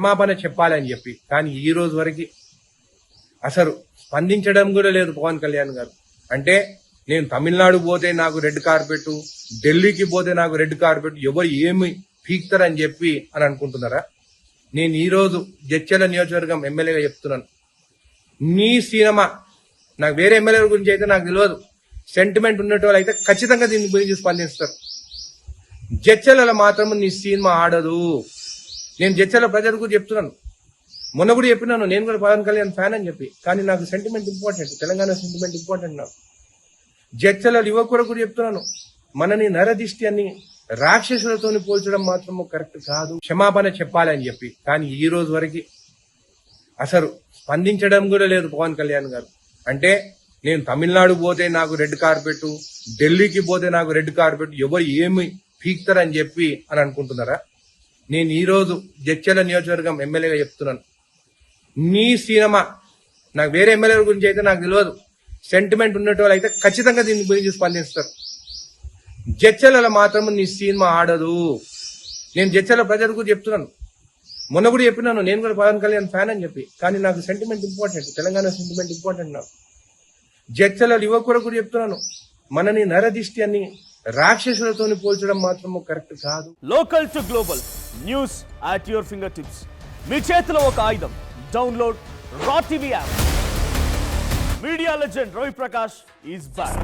క్షమాపణ చెప్పాలని చెప్పి, కానీ ఈ రోజు వరకు అసలు స్పందించడం కూడా లేదు పవన్ కళ్యాణ్ గారు. అంటే నేను తమిళనాడు పోతే నాకు రెడ్ కార్పెట్, ఢిల్లీకి పోతే నాకు రెడ్ కార్పెట్, ఎవరు ఏమి పీక్తారని చెప్పి అని అనుకుంటున్నారా? నేను ఈ రోజు జడ్చర్ల నియోజకవర్గం ఎమ్మెల్యేగా చెప్తున్నాను, నీ సినిమా నాకు వేరే ఎమ్మెల్యేల గురించి అయితే నాకు తెలియదు, సెంటిమెంట్ ఉన్నట్టు అయితే ఖచ్చితంగా దీని గురించి స్పందిస్తారు. జడ్చర్లలో మాత్రం నీ సినిమా ఆడదు. నేను జడ్చర్ల ప్రజలకు చెప్తున్నాను, మొన్న కూడా చెప్పినాను, నేను కూడా పవన్ కళ్యాణ్ ఫ్యాన్ అని చెప్పి, కానీ నాకు sentiment important, Telangana sentiment important. నాకు జడ్చర్ల యువకుడు కూడా చెప్తున్నాను, మనని నరదిష్టి అని రాక్షసులతో పోల్చడం మాత్రం కరెక్ట్ కాదు, క్షమాపణ చెప్పాలని చెప్పి, కానీ ఈ రోజు వరకు అసలు స్పందించడం కూడా లేదు పవన్ కళ్యాణ్ గారు. అంటే నేను తమిళనాడు పోతే నాకు రెడ్ కార్పెట్, ఢిల్లీకి పోతే నాకు రెడ్ కార్పెట్, ఎవరు ఏమి పీక్తారని చెప్పి అని అనుకుంటున్నారా? నేను ఈ రోజు జడ్చర్ల నియోజకవర్గం ఎమ్మెల్యేగా చెప్తున్నాను, నీ సినిమా నాకు వేరే ఎమ్మెల్యేల గురించి అయితే నాకు తెలియదు, సెంటిమెంట్ ఉన్నట్టు అయితే ఖచ్చితంగా దీని గురించి స్పందిస్తారు. జడ్చర్లలో మాత్రం నీ సినిమా ఆడదు. నేను జడ్చర్ల ప్రజలకు చెప్తున్నాను, మొన్న కూడా చెప్పినాను, నేను కూడా పవన్ కళ్యాణ్ ఫ్యాన్ అని చెప్పి, కానీ నాకు sentiment important, Telangana sentiment important. నాకు జడ్చర్ల యువకుడు కూడా చెప్తున్నాను, మనని నరదిష్టి అని రాక్షసులతో పోల్చడం మాత్రం కరెక్ట్ కాదు. Local to global news at your finger tips. మీ చేతిలో ఒక ఆయుధం. Download R TV app. Media legend Ravi Prakash is back.